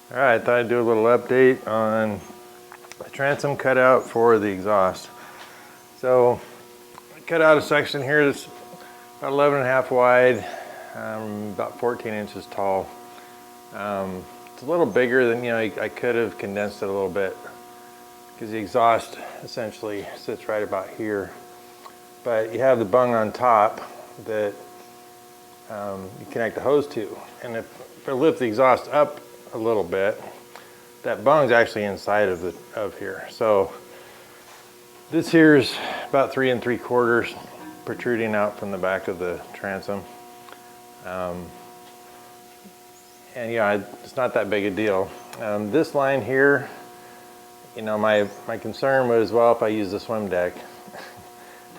All right, I thought I'd do a little update on the transom cutout for the exhaust. So I cut out a section here that's about 11.5 wide, about 14 inches tall. It's a little bigger than, I could have condensed it a little bit because the exhaust essentially sits right about here. But you have the bung on top that you connect the hose to. And if I lift the exhaust up a little bit, that bung's actually inside of here. So this here's about 3 3/4 protruding out from the back of the transom. And yeah, it's not that big a deal. This line here, my concern was, well, if I use the swim deck,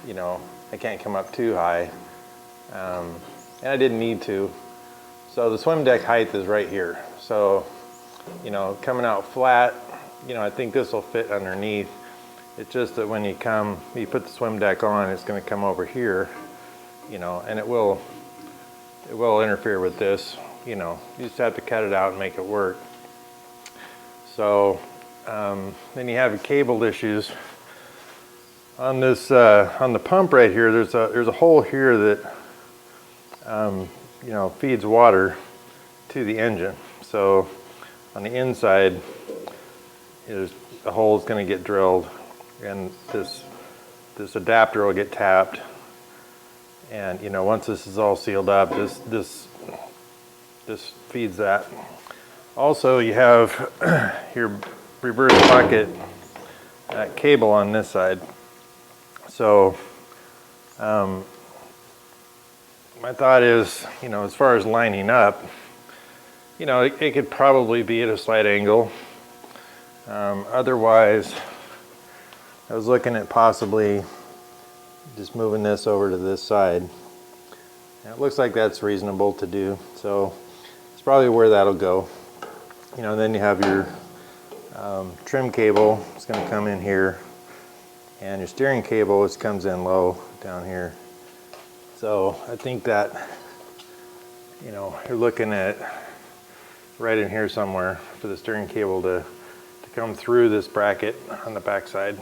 I can't come up too high. And I didn't need to. So the swim deck height is right here. So, coming out flat, I think this will fit underneath. It's just that when you put the swim deck on, it's going to come over here, and it will interfere with this. You just have to cut it out and make it work. So then you have cabled issues on this on the pump right here. There's a hole here that feeds water to the engine. So on the inside, a hole is going to get drilled, and this adapter will get tapped. And once this is all sealed up, this feeds that. Also, you have your reverse bucket cable on this side. So my thought is, as far as lining up, it could probably be at a slight angle. Otherwise, I was looking at possibly just moving this over to this side. And it looks like that's reasonable to do. So it's probably where that'll go. Then you have your trim cable. It's going to come in here. And your steering cable, which comes in low down here. So I think that, you're looking at right in here somewhere for the steering cable to come through this bracket on the back side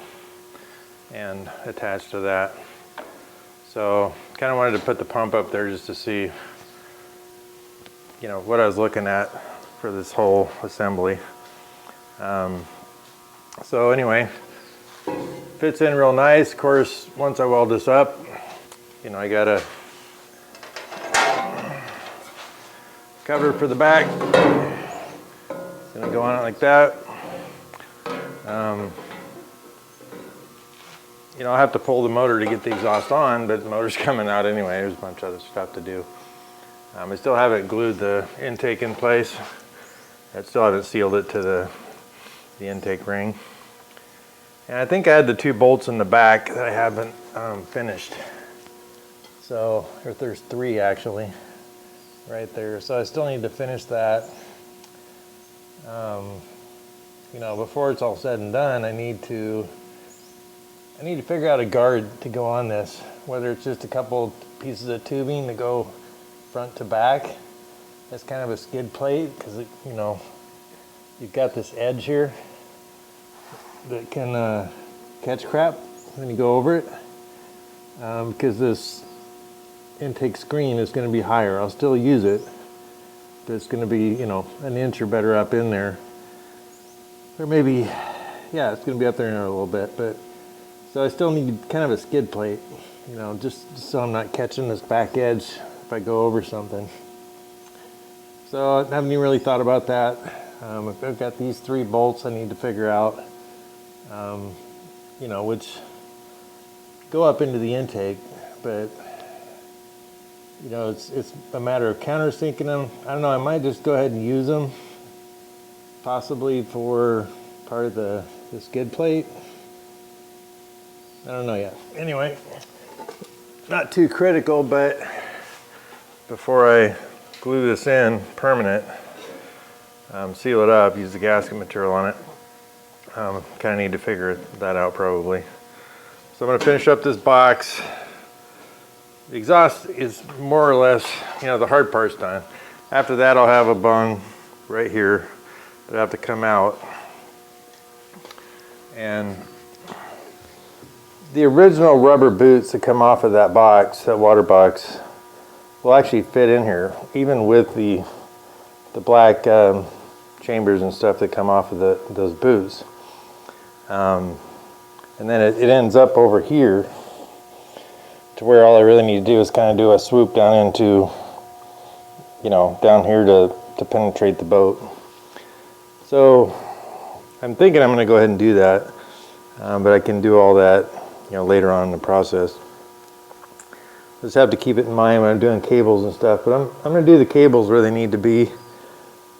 and attach to that. So kind of wanted to put the pump up there just to see, what I was looking at for this whole assembly. So anyway, fits in real nice. Of course, once I weld this up, I got a cover for the back. It's going to go on it like that. I'll have to pull the motor to get the exhaust on, but the motor's coming out anyway. There's a bunch of other stuff to do. I still haven't glued the intake in place. I still haven't sealed it to the intake ring. And I think I had the 2 bolts in the back that I haven't finished. So there's 3 actually, right there. So I still need to finish that. Before it's all said and done, I need to figure out a guard to go on this. Whether it's just a couple pieces of tubing to go front to back. That's kind of a skid plate because you've got this edge here that can catch crap when you go over it. Because this intake screen is going to be higher. I'll still use it, but it's going to be, an inch or better up in there. Or maybe, yeah, it's going to be up there in a little bit. But so I still need kind of a skid plate, just so I'm not catching this back edge if I go over something. So I haven't even really thought about that. I've got these 3 bolts I need to figure out, which go up into the intake, but it's a matter of countersinking them. I don't know, I might just go ahead and use them, possibly for part of the skid plate. I don't know yet. Anyway, not too critical, but before I glue this in permanent, seal it up, use the gasket material on it, kind of need to figure that out probably. So I'm going to finish up this box. The exhaust is more or less, the hard part's done. After that, I'll have a bung right here that have to come out. And the original rubber boots that come off of that box, that water box, will actually fit in here, even with the black chambers and stuff that come off of those boots. And then it ends up over here to where all I really need to do is kind of do a swoop down into, you know, down here to penetrate the boat. So I'm thinking I'm going to go ahead and do that, but I can do all that, you know, later on in the process. Just have to keep it in mind when I'm doing cables and stuff, but I'm going to do the cables where they need to be,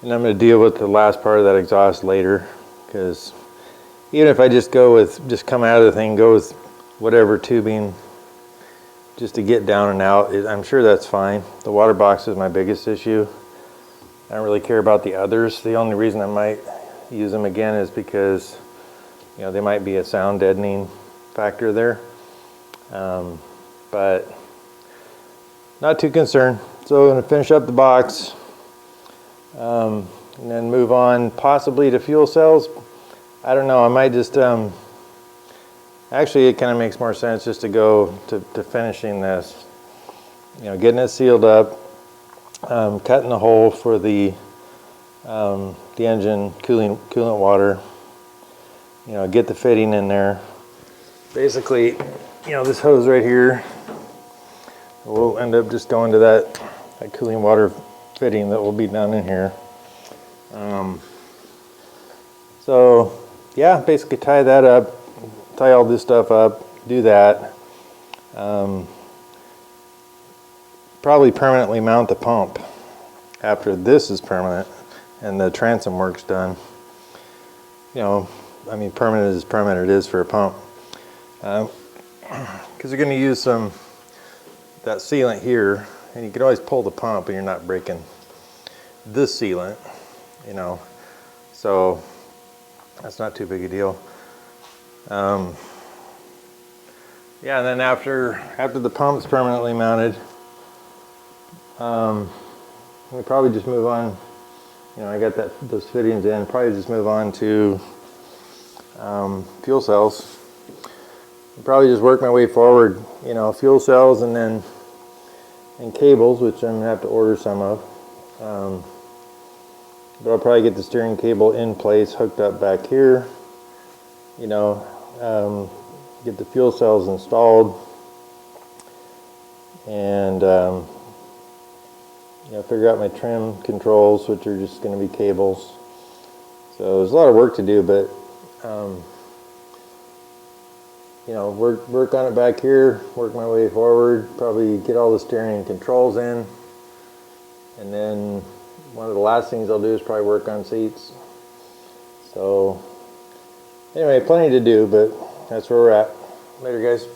and I'm going to deal with the last part of that exhaust later, because even if I just come out of the thing, go with whatever tubing just to get down and out, I'm sure that's fine. The water box is my biggest issue. I don't really care about the others. The only reason I might use them again is because, you know, they might be a sound deadening factor there. But not too concerned. So I'm going to finish up the box and then move on possibly to fuel cells. I don't know, I might just, actually it kind of makes more sense just to go to finishing this. You know, getting it sealed up, cutting the hole for the engine coolant water, you know, get the fitting in there. Basically, you know, this hose right here will end up just going to that cooling water fitting that will be down in here. So yeah, basically tie that up, tie all this stuff up, do that. Probably permanently mount the pump after this is permanent and the transom work's done. You know, I mean, permanent is permanent, it is for a pump. Because you're going to use that sealant here, and you can always pull the pump and you're not breaking this sealant, you know, so that's not too big a deal. Yeah, and then after the pump's permanently mounted, we probably just move on. You know, I got those fittings in. Probably just move on to fuel cells. Probably just work my way forward. You know, fuel cells and cables, which I'm gonna have to order some of. But I'll probably get the steering cable in place, hooked up back here. You know, get the fuel cells installed, and you know, figure out my trim controls, which are just going to be cables. So there's a lot of work to do, but you know, work on it back here, work my way forward, probably get all the steering controls in, and then one of the last things I'll do is probably work on seats. So anyway, plenty to do, but that's where we're at. Later, guys.